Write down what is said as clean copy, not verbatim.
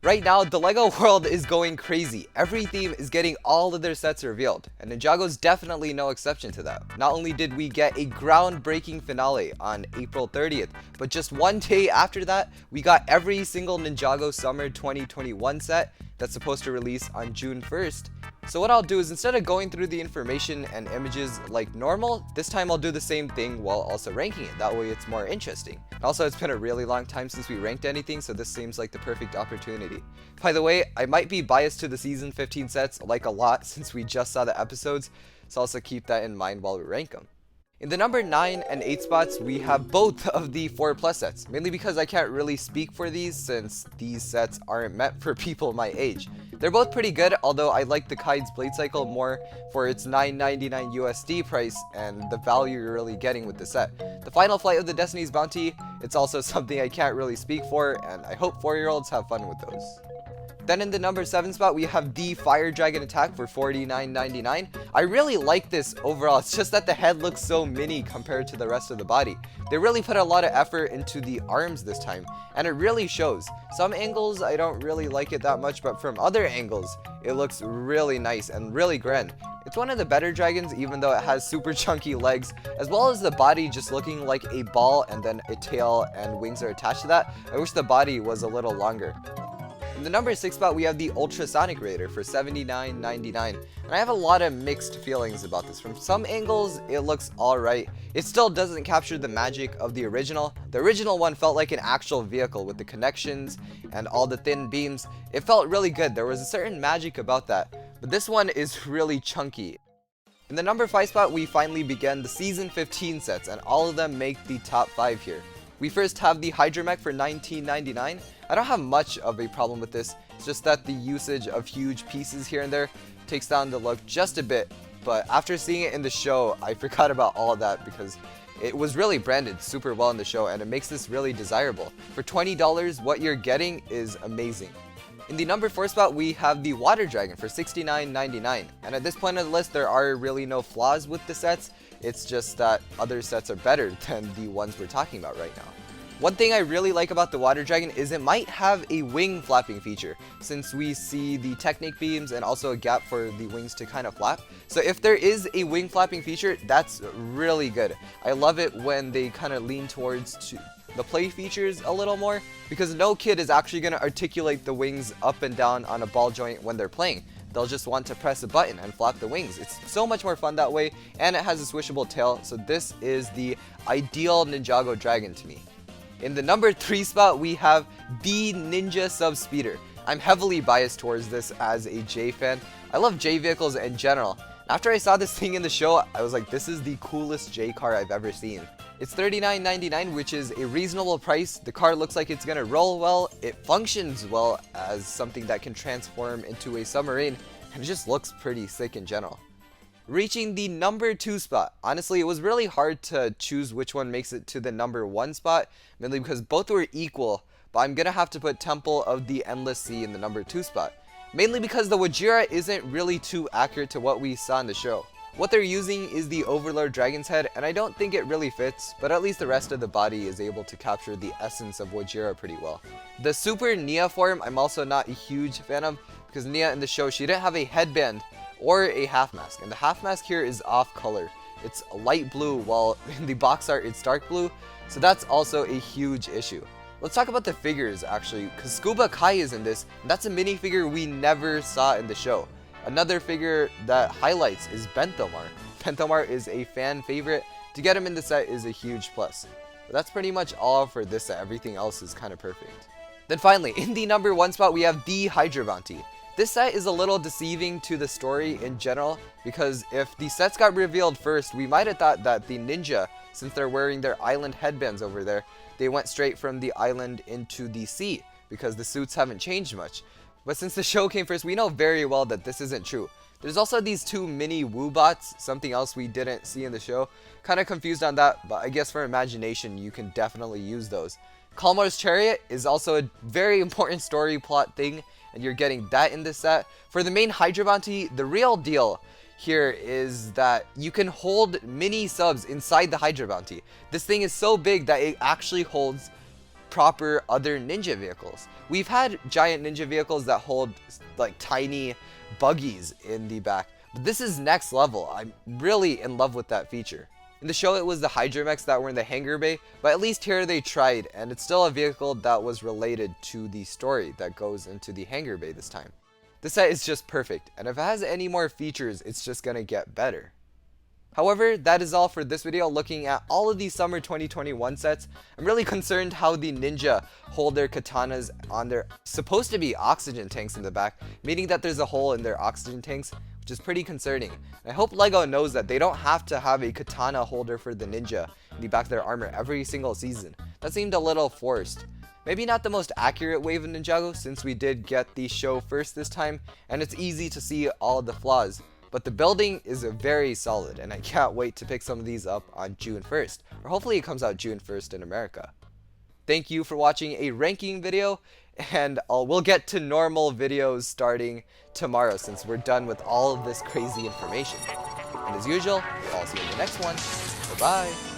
Right now, the LEGO world is going crazy. Every theme is getting all of their sets revealed, and Ninjago's definitely no exception to that. Not only did we get a groundbreaking finale on April 30th, but just one day after that, we got every single Ninjago Summer 2021 set that's supposed to release on June 1st. So what I'll do is, instead of going through the information and images like normal, this time I'll do the same thing while also ranking it. That way it's more interesting. Also, it's been a really long time since we ranked anything, so this seems like the perfect opportunity. By the way, I might be biased to the season 15 sets like a lot since we just saw the episodes, so also keep that in mind while we rank them. In the number 9 and 8 spots, we have both of the 4+ sets, mainly because I can't really speak for these since these sets aren't meant for people my age. They're both pretty good, although I like the Kai's Blade Cycle more for its $9.99 USD price and the value you're really getting with the set. The Final Flight of the Destiny's Bounty, it's also something I can't really speak for, and I hope 4-year-olds have fun with those. Then in the number 7 spot, we have the Fire Dragon Attack for $49.99. I really like this overall. It's just that the head looks so mini compared to the rest of the body. They really put a lot of effort into the arms this time, and it really shows. Some angles I don't really like it that much, but from other angles, it looks really nice and really grand. It's one of the better dragons, even though it has super chunky legs, as well as the body just looking like a ball and then a tail and wings are attached to that. I wish the body was a little longer. In the number 6 spot, we have the Ultrasonic Raider for $79.99, and I have a lot of mixed feelings about this. From some angles, it looks alright. It still doesn't capture the magic of the original. The original one felt like an actual vehicle with the connections and all the thin beams. It felt really good. There was a certain magic about that, but this one is really chunky. In the number 5 spot, we finally begin the Season 15 sets, and all of them make the top 5 here. We first have the Hydramech for $19.99. I don't have much of a problem with this. It's just that the usage of huge pieces here and there takes down the look just a bit. But after seeing it in the show, I forgot about all of that because it was really branded super well in the show, and it makes this really desirable. For $20, what you're getting is amazing. In the number 4 spot, we have the Water Dragon for $69.99. And at this point of the list, there are really no flaws with the sets. It's just that other sets are better than the ones we're talking about right now. One thing I really like about the Water Dragon is it might have a wing flapping feature, since we see the Technic beams and also a gap for the wings to kind of flap. So if there is a wing flapping feature, that's really good. I love it when they kind of lean towards the play features a little more, because no kid is actually going to articulate the wings up and down on a ball joint when they're playing. They'll just want to press a button and flap the wings. It's so much more fun that way, and it has a swishable tail, so this is the ideal Ninjago Dragon to me. In the number 3 spot, we have the Ninja Sub Speeder. I'm heavily biased towards this as a J fan. I love J vehicles in general. After I saw this thing in the show, I was like, this is the coolest J car I've ever seen. It's $39.99, which is a reasonable price. The car looks like it's gonna roll well, it functions well as something that can transform into a submarine, and it just looks pretty sick in general. Reaching the number 2 spot. Honestly, it was really hard to choose which one makes it to the number 1 spot, mainly because both were equal, but I'm gonna have to put Temple of the Endless Sea in the number 2 spot. Mainly because the Wajira isn't really too accurate to what we saw in the show. What they're using is the Overlord Dragon's head, and I don't think it really fits, but at least the rest of the body is able to capture the essence of Wajira pretty well. The Super Nia form I'm also not a huge fan of, because Nia in the show, she didn't have a headband or a half mask, and the half mask here is off color. It's light blue, while in the box art it's dark blue, so that's also a huge issue. Let's talk about the figures actually, because Scuba Kai is in this, and that's a minifigure we never saw in the show. Another figure that highlights is Benthomar. Benthomar is a fan favorite. To get him in the set is a huge plus. But that's pretty much all for this set. Everything else is kind of perfect. Then finally, in the number 1 spot, we have the Hydra Bounty. This set is a little deceiving to the story in general, because if the sets got revealed first, we might have thought that the ninja, since they're wearing their island headbands over there, they went straight from the island into the sea, because the suits haven't changed much. But since the show came first, we know very well that this isn't true. There's also these 2 mini Woobots, something else we didn't see in the show. Kind of confused on that, but I guess for imagination, you can definitely use those. Kalmar's Chariot is also a very important story plot thing, and you're getting that in this set. For the main Hydra Bounty, the real deal here is that you can hold mini subs inside the Hydra Bounty. This thing is so big that it actually holds proper other ninja vehicles. We've had giant ninja vehicles that hold like tiny buggies in the back, but this is next level. I'm really in love with that feature. In the show, it was the Hydramechs that were in the hangar bay, but at least here they tried, and it's still a vehicle that was related to the story that goes into the hangar bay this time. This set is just perfect, and if it has any more features, it's just gonna get better. However, that is all for this video looking at all of these summer 2021 sets. I'm really concerned how the ninja hold their katanas on their supposed to be oxygen tanks in the back, meaning that there's a hole in their oxygen tanks, which is pretty concerning. And I hope LEGO knows that they don't have to have a katana holder for the ninja in the back of their armor every single season. That seemed a little forced. Maybe not the most accurate wave of Ninjago, since we did get the show first this time, and it's easy to see all of the flaws. But the building is very solid, and I can't wait to pick some of these up on June 1st, or hopefully it comes out June 1st in America. Thank you for watching a ranking video, and we'll get to normal videos starting tomorrow since we're done with all of this crazy information. And as usual, we'll all see you in the next one. Bye-bye.